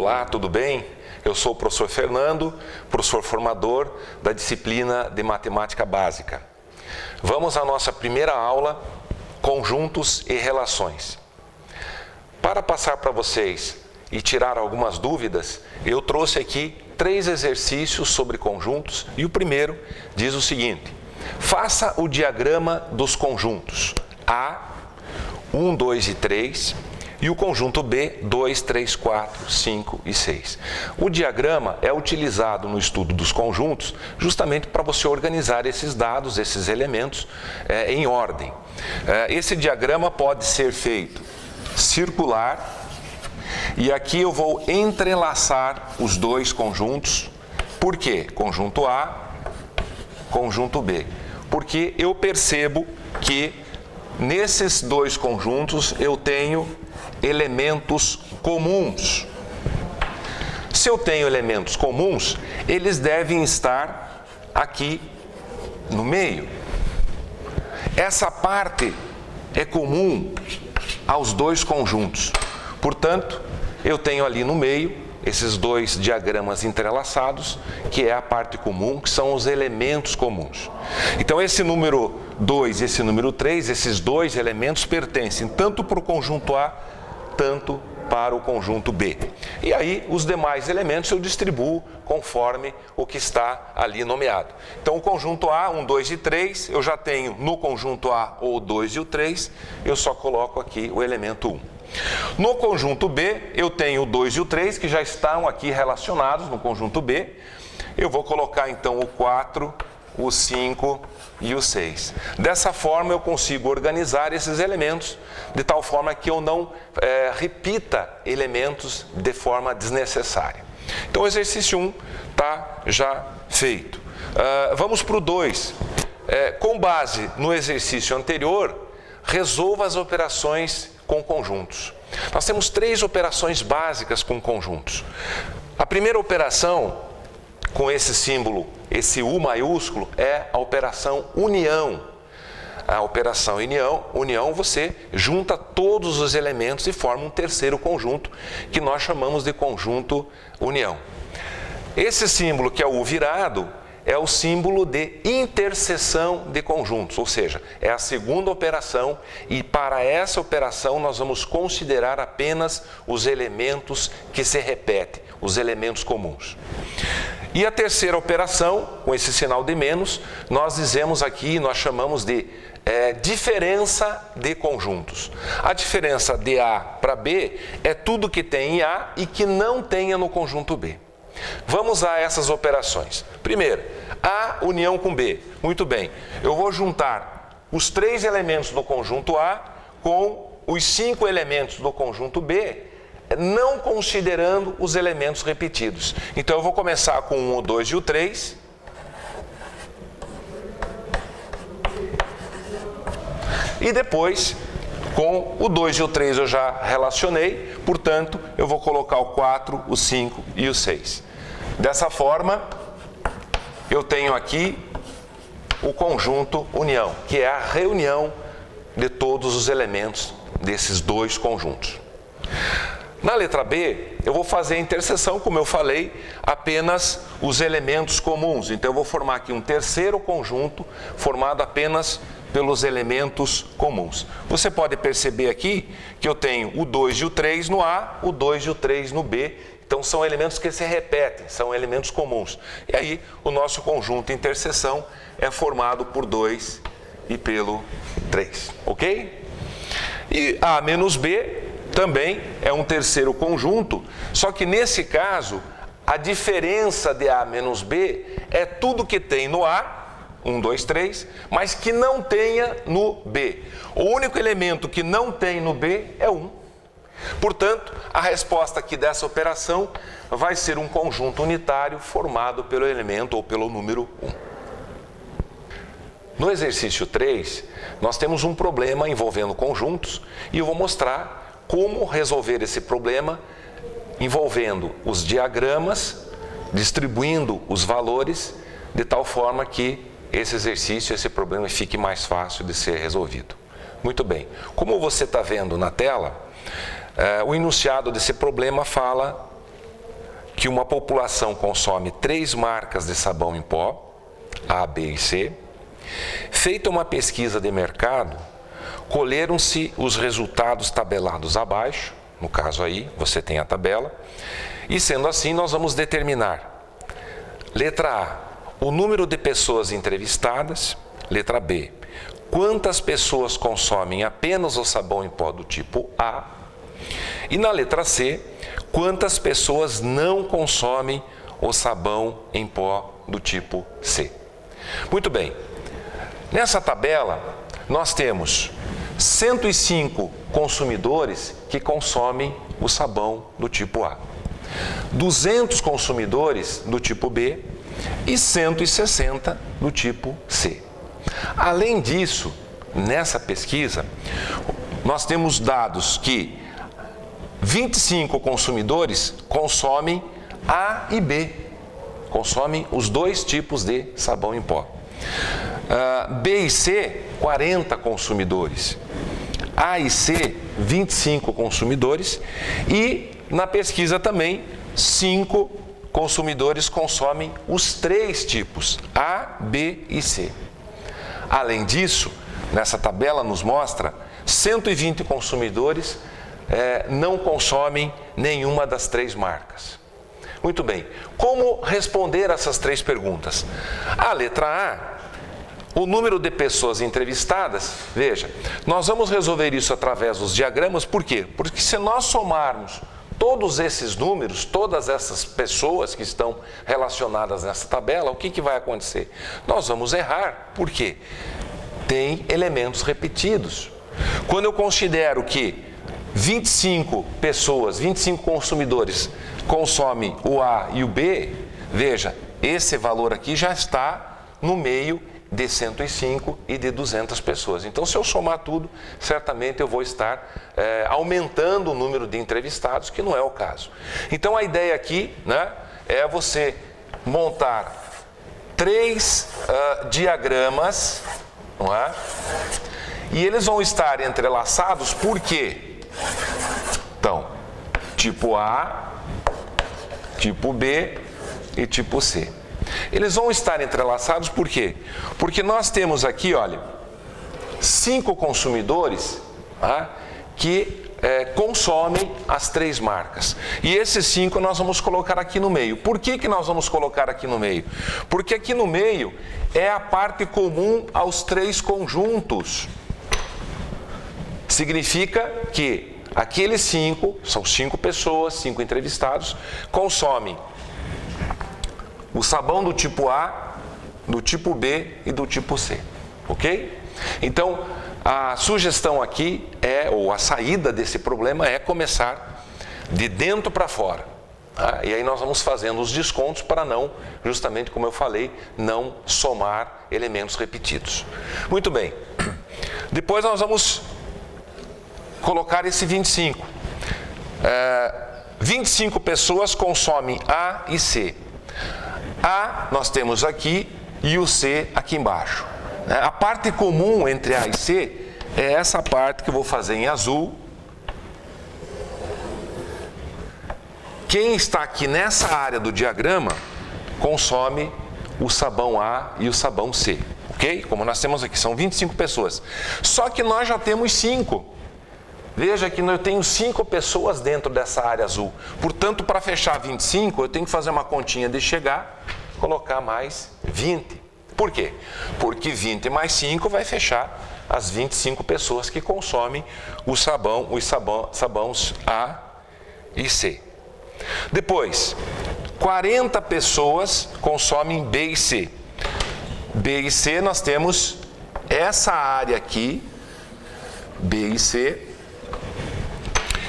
Olá, tudo bem? Eu sou o professor Fernando, professor formador da disciplina de Matemática Básica. Vamos à nossa primeira aula, Conjuntos e Relações. Para passar para vocês e tirar algumas dúvidas, eu trouxe aqui 3 exercícios sobre conjuntos e o primeiro diz o seguinte: faça o diagrama dos conjuntos A, 1, 2 e 3 e o conjunto B, 2, 3, 4, 5 e 6. O diagrama é utilizado no estudo dos conjuntos justamente para você organizar esses dados, esses elementos em ordem. Esse diagrama pode ser feito circular e aqui eu vou entrelaçar os dois conjuntos. Por quê? Conjunto A, conjunto B. Porque eu percebo que nesses dois conjuntos eu tenho elementos comuns. Se eu tenho elementos comuns, eles devem estar aqui no meio. Essa parte é comum aos dois conjuntos. Portanto, eu tenho ali no meio esses dois diagramas entrelaçados, que é a parte comum, que são os elementos comuns. Então, esse número 2 e esse número 3, esses dois elementos pertencem tanto para o conjunto A, tanto para o conjunto B. E aí, os demais elementos eu distribuo conforme o que está ali nomeado. Então, o conjunto A, 1, 2 e 3, eu já tenho no conjunto A o 2 e o 3, eu só coloco aqui o elemento 1. No conjunto B, eu tenho o 2 e o 3, que já estão aqui relacionados no conjunto B. Eu vou colocar, então, o 4, o 5 e o 6. Dessa forma, eu consigo organizar esses elementos de tal forma que eu não repita elementos de forma desnecessária. Então, o exercício 1 está já feito. Vamos para o 2. Com base no exercício anterior, resolva as operações com conjuntos. Nós temos 3 operações básicas com conjuntos. A primeira operação, com esse símbolo, esse U maiúsculo, é a operação união. A operação união, você junta todos os elementos e forma um terceiro conjunto, que nós chamamos de conjunto união. Esse símbolo, que é o U virado, é o símbolo de interseção de conjuntos, ou seja, é a segunda operação e para essa operação nós vamos considerar apenas os elementos que se repetem, os elementos comuns. E a terceira operação, com esse sinal de menos, nós dizemos aqui, nós chamamos de diferença de conjuntos. A diferença de A para B é tudo que tem em A e que não tenha no conjunto B. Vamos a essas operações. Primeiro, A união com B. Muito bem, eu vou juntar os 3 elementos do conjunto A com os 5 elementos do conjunto B, não considerando os elementos repetidos. Então, eu vou começar com o 1, o 2 e o 3. E depois, com o 2 e o 3 eu já relacionei, portanto, eu vou colocar o 4, o 5 e o 6. Dessa forma, eu tenho aqui o conjunto união, que é a reunião de todos os elementos desses dois conjuntos. Na letra B, eu vou fazer a interseção, como eu falei, apenas os elementos comuns. Então, eu vou formar aqui um terceiro conjunto formado apenas pelos elementos comuns. Você pode perceber aqui que eu tenho o 2 e o 3 no A, o 2 e o 3 no B. Então, são elementos que se repetem, são elementos comuns. E aí, o nosso conjunto interseção é formado por 2 e pelo 3, ok? E A menos B também é um terceiro conjunto, só que nesse caso, a diferença de A menos B é tudo que tem no A, 1, 2, 3, mas que não tenha no B. O único elemento que não tem no B é 1. Portanto, a resposta aqui dessa operação vai ser um conjunto unitário formado pelo elemento ou pelo número 1. No exercício 3, nós temos um problema envolvendo conjuntos e eu vou mostrar como resolver esse problema envolvendo os diagramas, distribuindo os valores, de tal forma que esse exercício, esse problema fique mais fácil de ser resolvido. Muito bem. Como você está vendo na tela, o enunciado desse problema fala que uma população consome 3 marcas de sabão em pó, A, B e C. Feita uma pesquisa de mercado, colheram-se os resultados tabelados abaixo, no caso aí, você tem a tabela, e sendo assim, nós vamos determinar, letra A, o número de pessoas entrevistadas, letra B, quantas pessoas consomem apenas o sabão em pó do tipo A, e na letra C, quantas pessoas não consomem o sabão em pó do tipo C. Muito bem, nessa tabela nós temos 105 consumidores que consomem o sabão do tipo A, 200 consumidores do tipo B e 160 do tipo C. Além disso, nessa pesquisa, nós temos dados que 25 consumidores consomem A e B, consomem os 2 tipos de sabão em pó. B e C, 40 consumidores. A e C, 25 consumidores. E na pesquisa também, 5 consumidores consomem os 3 tipos, A, B e C. Além disso, nessa tabela nos mostra 120 consumidores não consomem nenhuma das 3 marcas. Muito bem, como responder essas 3 perguntas? A letra A, o número de pessoas entrevistadas, veja, nós vamos resolver isso através dos diagramas, por quê? Porque se nós somarmos todos esses números, todas essas pessoas que estão relacionadas nessa tabela, o que vai acontecer? Nós vamos errar, por quê? Tem elementos repetidos. Quando eu considero que 25 pessoas, 25 consumidores consomem o A e o B, veja, esse valor aqui já está no meio de 105 e de 200 pessoas. Então, se eu somar tudo, certamente eu vou estar aumentando o número de entrevistados, que não é o caso. Então, a ideia aqui, né, é você montar 3 diagramas, não é? E eles vão estar entrelaçados por quê? Então, tipo A, tipo B e tipo C. Eles vão estar entrelaçados por quê? Porque nós temos aqui, olha, 5 consumidores, tá, que consomem as 3 marcas. E esses 5 nós vamos colocar aqui no meio. Por que nós vamos colocar aqui no meio? Porque aqui no meio é a parte comum aos 3 conjuntos. Significa que aqueles 5, são 5 pessoas, 5 entrevistados, consomem o sabão do tipo A, do tipo B e do tipo C, ok? Então, a sugestão aqui ou a saída desse problema é começar de dentro para fora. Tá? E aí nós vamos fazendo os descontos para não, justamente como eu falei, não somar elementos repetidos. Muito bem. Depois nós vamos colocar esse 25. 25 pessoas consomem A e C. A nós temos aqui e o C aqui embaixo. A parte comum entre A e C é essa parte que eu vou fazer em azul. Quem está aqui nessa área do diagrama consome o sabão A e o sabão C, ok? Como nós temos aqui, são 25 pessoas. Só que nós já temos 5. Veja que eu tenho 5 pessoas dentro dessa área azul. Portanto, para fechar 25, eu tenho que fazer uma continha de chegar, colocar mais 20. Por quê? Porque 20 mais 5 vai fechar as 25 pessoas que consomem os sabões A e C. Depois, 40 pessoas consomem B e C. B e C nós temos essa área aqui, B e C.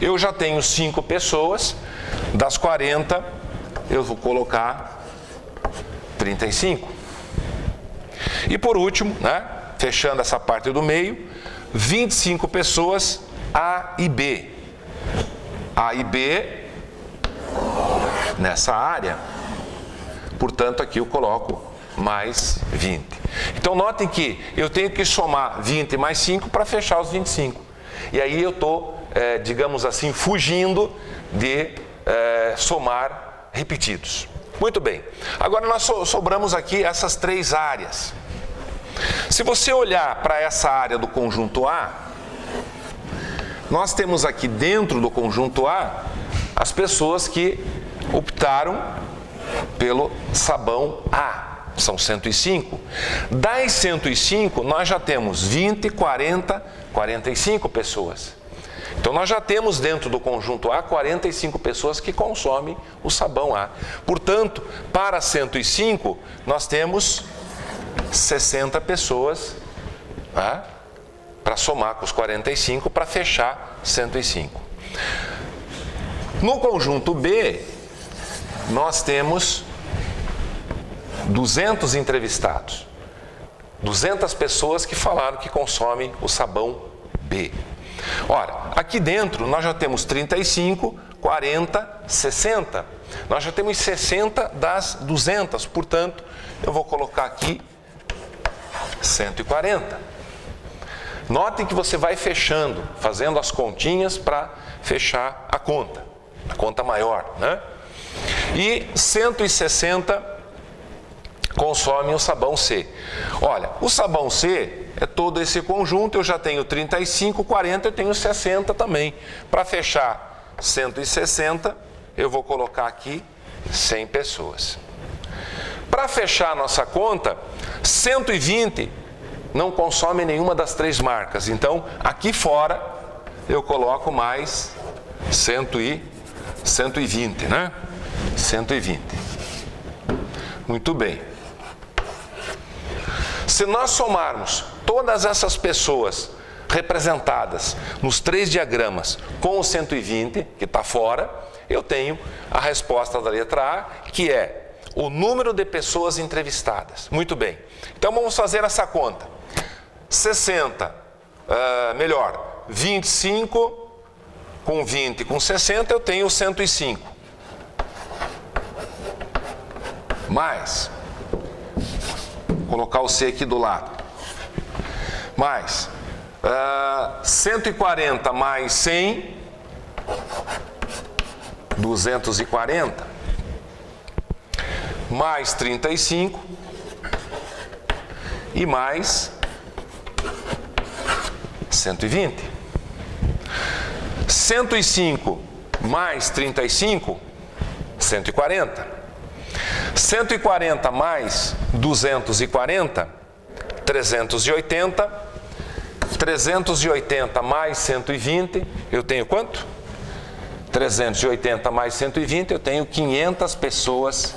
Eu já tenho 5 pessoas, das 40 eu vou colocar 35. E por último, né, fechando essa parte do meio, 25 pessoas A e B. A e B nessa área, portanto aqui eu coloco mais 20. Então notem que eu tenho que somar 20 mais 5 para fechar os 25. E aí eu estou, digamos assim, fugindo de somar repetidos. Muito bem. Agora nós sobramos aqui essas 3 áreas. Se você olhar para essa área do conjunto A, nós temos aqui dentro do conjunto A as pessoas que optaram pelo sabão A. São 105. Das 105, nós já temos 20, 40, 45 pessoas. Então, nós já temos dentro do conjunto A 45 pessoas que consomem o sabão A. Portanto, para 105, nós temos 60 pessoas, tá? Para somar com os 45 para fechar 105. No conjunto B, nós temos 200 entrevistados, 200 pessoas que falaram que consomem o sabão B. Ora, aqui dentro nós já temos 35, 40, 60. Nós já temos 60 das 200, portanto, eu vou colocar aqui 140. Notem que você vai fechando, fazendo as continhas para fechar a conta maior, né? E 160 consomem o sabão C. Olha, o sabão C é todo esse conjunto, eu já tenho 35, 40, eu tenho 60 também. Para fechar 160, eu vou colocar aqui 100 pessoas. Para fechar a nossa conta, 120 não consome nenhuma das 3 marcas. Então, aqui fora, eu coloco mais 120, né? 120. Muito bem. Se nós somarmos todas essas pessoas representadas nos 3 diagramas com o 120, que está fora, eu tenho a resposta da letra A, que é o número de pessoas entrevistadas. Muito bem. Então, vamos fazer essa conta. 25 com 20 com 60, eu tenho 105. Mais... colocar o C aqui do lado. Mais 140 mais 100, 240. Mais 35 e mais 120. 105 mais 35, 140. 140 mais 240, 380. 380 mais 120, eu tenho quanto? 380 mais 120, eu tenho 500 pessoas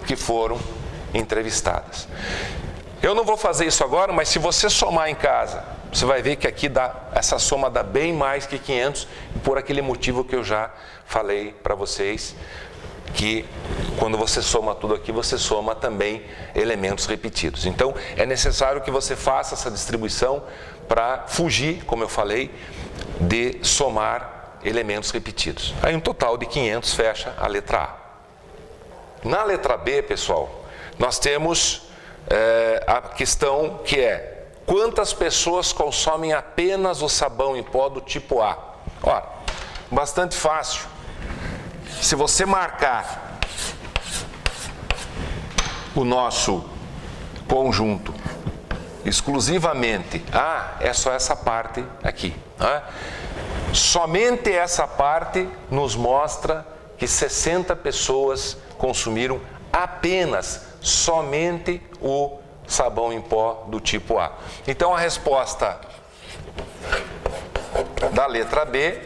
que foram entrevistadas. Eu não vou fazer isso agora, mas se você somar em casa, você vai ver que aqui essa soma dá bem mais que 500, por aquele motivo que eu já falei para vocês, que quando você soma tudo aqui, você soma também elementos repetidos. Então, é necessário que você faça essa distribuição para fugir, como eu falei, de somar elementos repetidos. Aí um total de 500 fecha a letra A. Na letra B, pessoal, nós temos a questão que é: quantas pessoas consomem apenas o sabão em pó do tipo A? Ora, bastante fácil. Se você marcar o nosso conjunto exclusivamente A, é só essa parte aqui, né? Somente essa parte nos mostra que 60 pessoas consumiram apenas, somente o sabão em pó do tipo A. Então, a resposta da letra B,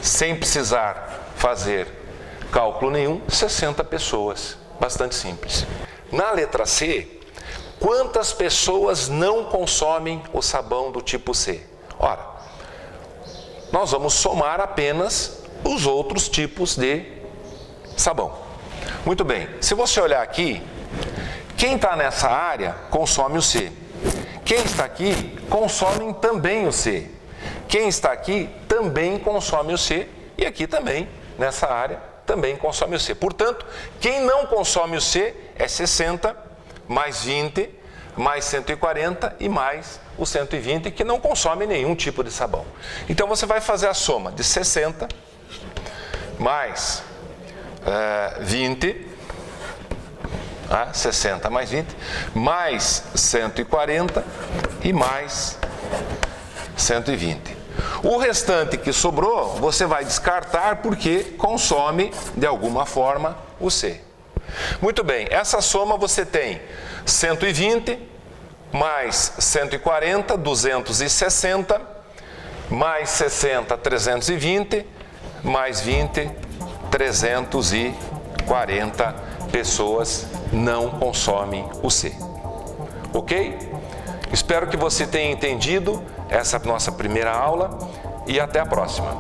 sem precisar fazer cálculo nenhum, 60 pessoas. Bastante simples. Na letra C, quantas pessoas não consomem o sabão do tipo C? Ora, nós vamos somar apenas os outros tipos de sabão. Muito bem, se você olhar aqui, quem está nessa área consome o C. Quem está aqui consome também o C. Quem está aqui também consome o C. E aqui também, nessa área, também consome o C. Portanto, quem não consome o C é 60, mais 20, mais 140 e mais o 120, que não consome nenhum tipo de sabão. Então, você vai fazer a soma de 60 mais 20, 60 mais 20, mais 140 e mais 120. O restante que sobrou, você vai descartar porque consome, de alguma forma, o C. Muito bem, essa soma você tem 120 mais 140, 260, mais 60, 320, mais 20, 340 pessoas não consomem o C. Ok? Espero que você tenha entendido essa nossa primeira aula e até a próxima.